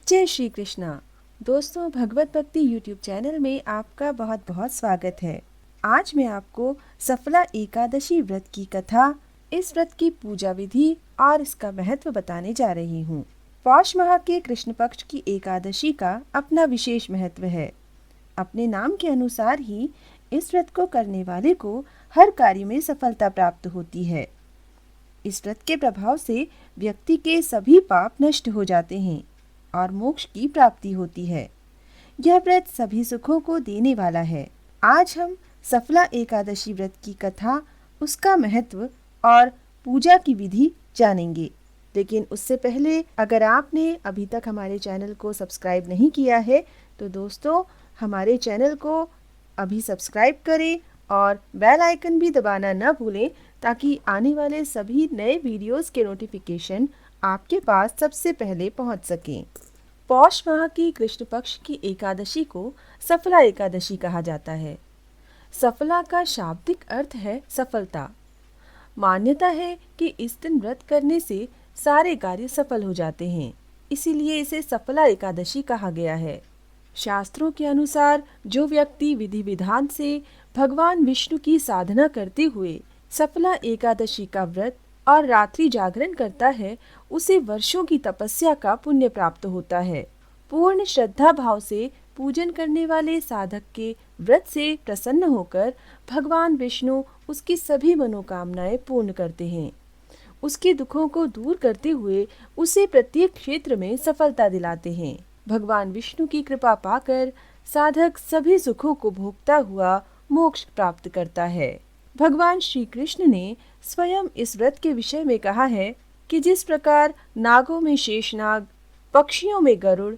जय श्री कृष्णा। दोस्तों, भगवत भक्ति यूट्यूब चैनल में आपका बहुत बहुत स्वागत है। आज मैं आपको सफला एकादशी व्रत की कथा, इस व्रत की पूजा विधि और इसका महत्व बताने जा रही हूँ। पौष माह के कृष्ण पक्ष की एकादशी का अपना विशेष महत्व है। अपने नाम के अनुसार ही इस व्रत को करने वाले को हर कार्य में सफलता प्राप्त होती है। इस व्रत के प्रभाव से व्यक्ति के सभी पाप नष्ट हो जाते हैं और मोक्ष की प्राप्ति होती है। यह व्रत सभी सुखों को देने वाला है। आज हम सफला एकादशी व्रत की कथा, उसका महत्व और पूजा की विधि जानेंगे। लेकिन उससे पहले अगर आपने अभी तक हमारे चैनल को सब्सक्राइब नहीं किया है तो दोस्तों हमारे चैनल को अभी सब्सक्राइब करें और बेल आइकन भी दबाना न भूलें ताकि आने वाले सभी नए वीडियोस के नोटिफिकेशन आपके पास सबसे पहले पहुंच सकें। पौष माह की कृष्ण पक्ष की एकादशी को सफला एकादशी कहा जाता है। सफला का शाब्दिक अर्थ है सफलता। मान्यता है कि इस दिन व्रत करने से सारे कार्य सफल हो जाते हैं, इसीलिए इसे सफला एकादशी कहा गया है। शास्त्रों के अनुसार जो व्यक्ति विधि विधान से भगवान विष्णु की साधना करते हुए सफला एकादशी का व्रत और रात्रि जागरण करता है, उसे वर्षों की तपस्या का पुण्य प्राप्त होता है। पूर्ण श्रद्धा भाव से पूजन करने वाले साधक के व्रत से प्रसन्न होकर भगवान विष्णु उसकी सभी मनोकामनाएं पूर्ण करते हैं। उसके दुखों को दूर करते हुए उसे प्रत्येक क्षेत्र में सफलता दिलाते हैं। भगवान विष्णु की कृपा पाकर साधक सभी सुखों को भोगता हुआ मोक्ष प्राप्त करता है। भगवान श्री कृष्ण ने स्वयं इस व्रत के विषय में कहा है कि जिस प्रकार नागों में शेषनाग, पक्षियों में गरुड़,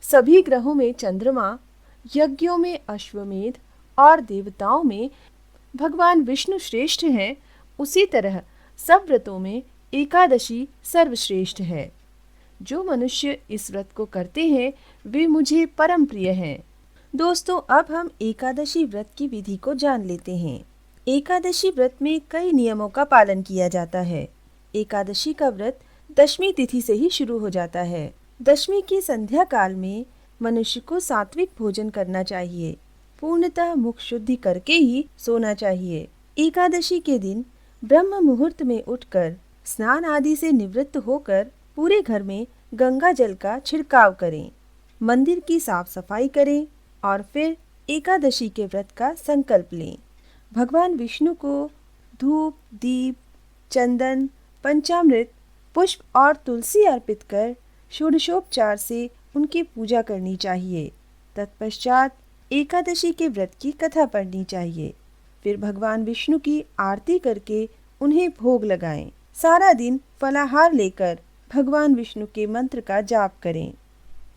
सभी ग्रहों में चंद्रमा, यज्ञों में अश्वमेध और देवताओं में भगवान विष्णु श्रेष्ठ हैं, उसी तरह सब व्रतों में एकादशी सर्वश्रेष्ठ है। जो मनुष्य इस व्रत को करते हैं वे मुझे परम प्रिय हैं। दोस्तों, अब हम एकादशी व्रत की विधि को जान लेते हैं। एकादशी व्रत में कई नियमों का पालन किया जाता है। एकादशी का व्रत दशमी तिथि से ही शुरू हो जाता है। दशमी की संध्या काल में मनुष्य को सात्विक भोजन करना चाहिए। पूर्णतः मुख शुद्धि करके ही सोना चाहिए। एकादशी के दिन ब्रह्म मुहूर्त में उठकर स्नान आदि से निवृत्त होकर पूरे घर में गंगा जल का छिड़काव करें, मंदिर की साफ सफाई करें और फिर एकादशी के व्रत का संकल्प लें। भगवान विष्णु को धूप, दीप, चंदन, पंचामृत, पुष्प और तुलसी अर्पित कर षोडशोपचार से उनकी पूजा करनी चाहिए। तत्पश्चात एकादशी के व्रत की कथा पढ़नी चाहिए। फिर भगवान विष्णु की आरती करके उन्हें भोग लगाएं। सारा दिन फलाहार लेकर भगवान विष्णु के मंत्र का जाप करें।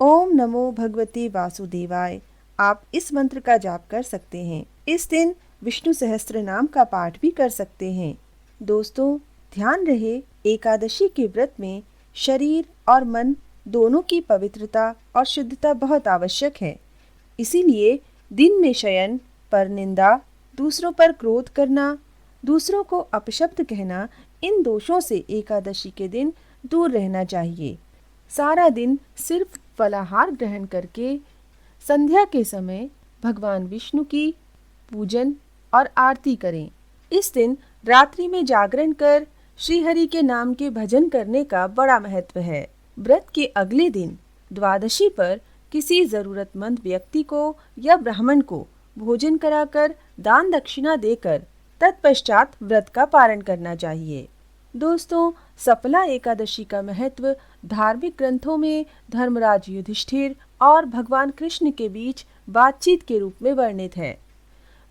ओम नमो भगवते वासुदेवाय, आप इस मंत्र का जाप कर सकते हैं। इस दिन विष्णु सहस्त्र नाम का पाठ भी कर सकते हैं। दोस्तों, ध्यान रहे, एकादशी के व्रत में शरीर और मन दोनों की पवित्रता और शुद्धता बहुत आवश्यक है। इसीलिए दिन में शयन, परनिंदा, दूसरों पर क्रोध करना, दूसरों को अपशब्द कहना, इन दोषों से एकादशी के दिन दूर रहना चाहिए। सारा दिन सिर्फ फलाहार ग्रहण करके संध्या के समय भगवान विष्णु की पूजन और आरती करें। इस दिन रात्रि में जागरण कर श्री हरि के नाम के भजन करने का बड़ा महत्व है। व्रत के अगले दिन द्वादशी पर किसी जरूरतमंद व्यक्ति को या ब्राह्मण को भोजन कराकर दान दक्षिणा देकर तत्पश्चात व्रत का पारण करना चाहिए। दोस्तों, सफला एकादशी का महत्व धार्मिक ग्रंथों में धर्मराज युधिष्ठिर और भगवान कृष्ण के बीच बातचीत के रूप में वर्णित है।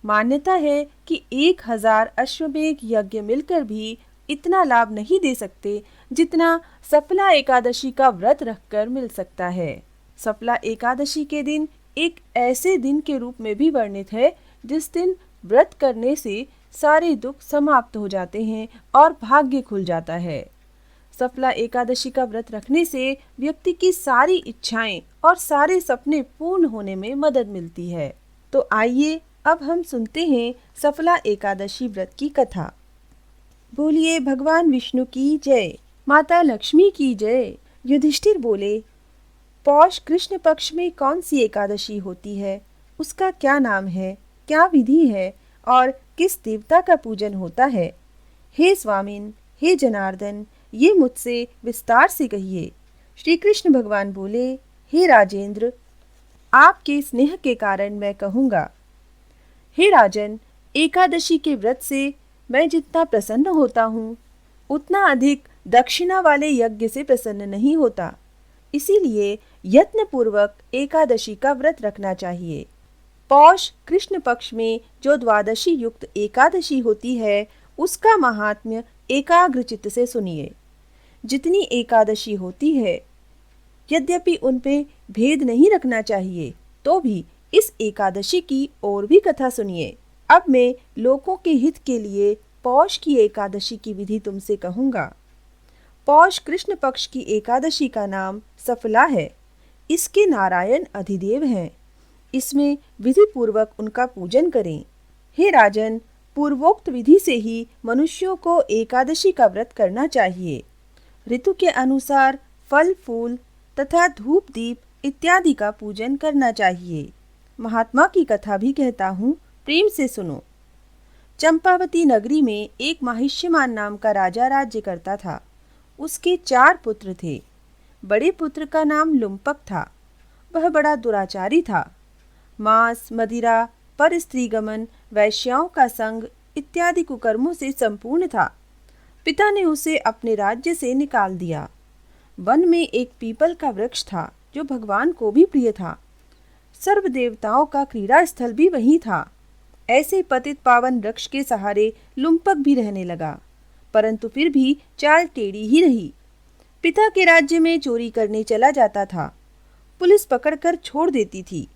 मान्यता है कि 1000 अश्वमेध यज्ञ मिलकर भी इतना लाभ नहीं दे सकते जितना सफला एकादशी का व्रत रखकर मिल सकता है। सफला एकादशी के दिन एक ऐसे दिन के रूप में भी वर्णित है जिस दिन व्रत करने से सारे दुख समाप्त हो जाते हैं और भाग्य खुल जाता है। सफला एकादशी का व्रत रखने से व्यक्ति की सारी इच्छाएं और सारे सपने पूर्ण होने में मदद मिलती है। तो आइए अब हम सुनते हैं सफला एकादशी व्रत की कथा। बोलिए भगवान विष्णु की जय, माता लक्ष्मी की जय। युधिष्ठिर बोले, पौष कृष्ण पक्ष में कौन सी एकादशी होती है, उसका क्या नाम है, क्या विधि है और किस देवता का पूजन होता है? हे स्वामिन, हे जनार्दन, ये मुझसे विस्तार से कहिए। श्री कृष्ण भगवान बोले, हे राजेंद्र, आपके स्नेह के कारण मैं कहूँगा। हे राजन, एकादशी के व्रत से मैं जितना प्रसन्न होता हूँ, उतना अधिक दक्षिणा वाले यज्ञ से प्रसन्न नहीं होता। इसीलिए यत्न पूर्वक एकादशी का व्रत रखना चाहिए। पौष कृष्ण पक्ष में जो द्वादशी युक्त एकादशी होती है, उसका महात्म्य एकाग्र चित्त से सुनिए। जितनी एकादशी होती है, यद्यपि उनपे भेद नहीं रखना चाहिए, तो भी इस एकादशी की और भी कथा सुनिए। अब मैं लोगों के हित के लिए पौष की एकादशी की विधि तुमसे कहूँगा। पौष कृष्ण पक्ष की एकादशी का नाम सफला है। इसके नारायण अधिदेव हैं। इसमें विधि पूर्वक उनका पूजन करें। हे राजन, पूर्वोक्त विधि से ही मनुष्यों को एकादशी का व्रत करना चाहिए। ऋतु के अनुसार फल फूल तथा धूप दीप इत्यादि का पूजन करना चाहिए। महात्मा की कथा भी कहता हूँ, प्रेम से सुनो। चंपावती नगरी में एक माहिष्यमान नाम का राजा राज्य करता था। उसके 4 पुत्र थे। बड़े पुत्र का नाम लुम्पक था। वह बड़ा दुराचारी था। मांस, मदिरा, पर स्त्रीगमन, वैश्याओं का संग इत्यादि कुकर्मों से संपूर्ण था। पिता ने उसे अपने राज्य से निकाल दिया। वन में एक पीपल का वृक्ष था जो भगवान को भी प्रिय था। सर्व देवताओं का क्रीड़ा स्थल भी वहीं था। ऐसे पतित पावन वृक्ष के सहारे लुम्पक भी रहने लगा, परंतु फिर भी चाल टेढ़ी ही रही। पिता के राज्य में चोरी करने चला जाता था। पुलिस पकड़कर छोड़ देती थी।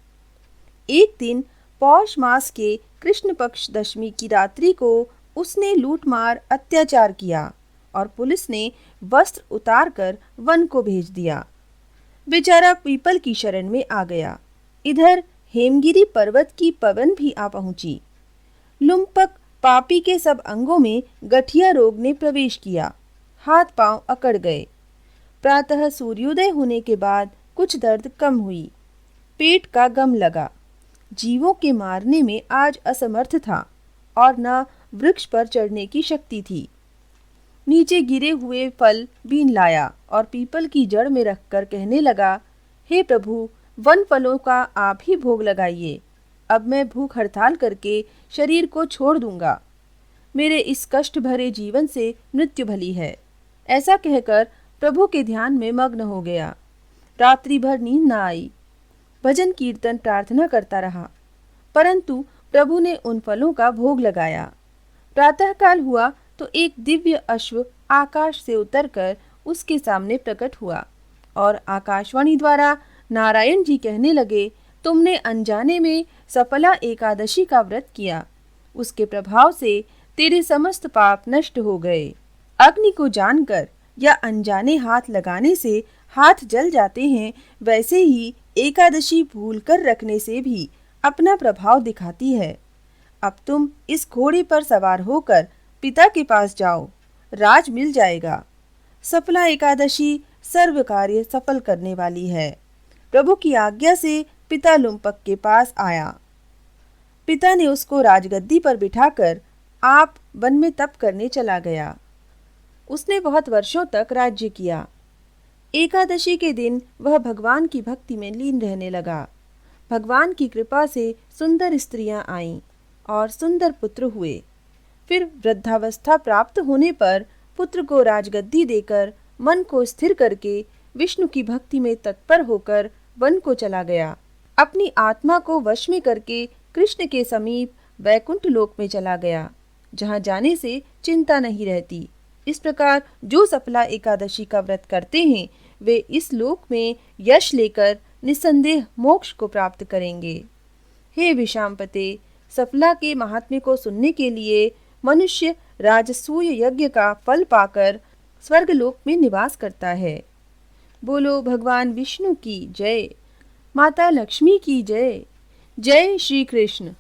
एक दिन पौष मास के कृष्ण पक्ष दशमी की रात्रि को उसने लूटमार अत्याचार किया और पुलिस ने वस्त्र उतारकर वन को भेज दिया। बेचारा पीपल की शरण में आ गया। इधर हेमगिरी पर्वत की पवन भी आ पहुंची। लुम्पक पापी के सब अंगों में गठिया रोग ने प्रवेश किया। हाथ पांव अकड़ गए। प्रातः सूर्योदय होने के बाद कुछ दर्द कम हुई। पेट का गम लगा। जीवों के मारने में आज असमर्थ था और न वृक्ष पर चढ़ने की शक्ति थी। नीचे गिरे हुए फल बीन लाया और पीपल की जड़ में रखकर कहने लगा, हे प्रभु, वन फलों का आप ही भोग लगाइए। अब मैं भूख हड़ताल करके शरीर को छोड़ दूंगा। मेरे इस कष्ट भरे जीवन से मृत्यु भली है। ऐसा कहकर प्रभु के ध्यान में मग्न हो गया। रात्रि भर नींद न आई। भजन कीर्तन प्रार्थना करता रहा, परंतु प्रभु ने उन फलों का भोग लगाया। प्रातःकाल हुआ तो एक दिव्य अश्व आकाश से उतरकर उसके सामने प्रकट हुआ और आकाशवाणी द्वारा नारायण जी कहने लगे, तुमने अनजाने में सफला एकादशी का व्रत किया। उसके प्रभाव से तेरे समस्त पाप नष्ट हो गए। अग्नि को जानकर या अनजाने हाथ लगाने से हाथ जल जाते हैं, वैसे ही एकादशी भूल कर रखने से भी अपना प्रभाव दिखाती है। अब तुम इस घोड़े पर सवार होकर पिता के पास जाओ, राज मिल जाएगा। सफला एकादशी सर्व कार्य सफल करने वाली है। प्रभु की आज्ञा से पिता लुम्पक के पास आया। पिता ने उसको राजगद्दी पर बिठाकर आप वन में तप करने चला गया। उसने बहुत वर्षों तक राज्य किया। एकादशी के दिन वह भगवान की भक्ति में लीन रहने लगा। भगवान की कृपा से सुंदर स्त्रियां आईं और सुंदर पुत्र हुए। फिर वृद्धावस्था प्राप्त होने पर पुत्र को राजगद्दी देकर मन को स्थिर करके विष्णु की भक्ति में तत्पर होकर वन को चला गया। अपनी आत्मा को वश में करके कृष्ण के समीप वैकुंठ लोक में चला गया, जहाँ जाने से चिंता नहीं रहती। इस प्रकार जो सफला एकादशी का व्रत करते हैं, वे इस लोक में यश लेकर निसंदेह मोक्ष को प्राप्त करेंगे। हे विशांपते, सफला के महात्म्य को सुनने के लिए मनुष्य राजसूय यज्ञ का फल पाकर स्वर्गलोक में निवास करता है। बोलो भगवान विष्णु की जय, माता लक्ष्मी की जय। जय श्री कृष्ण।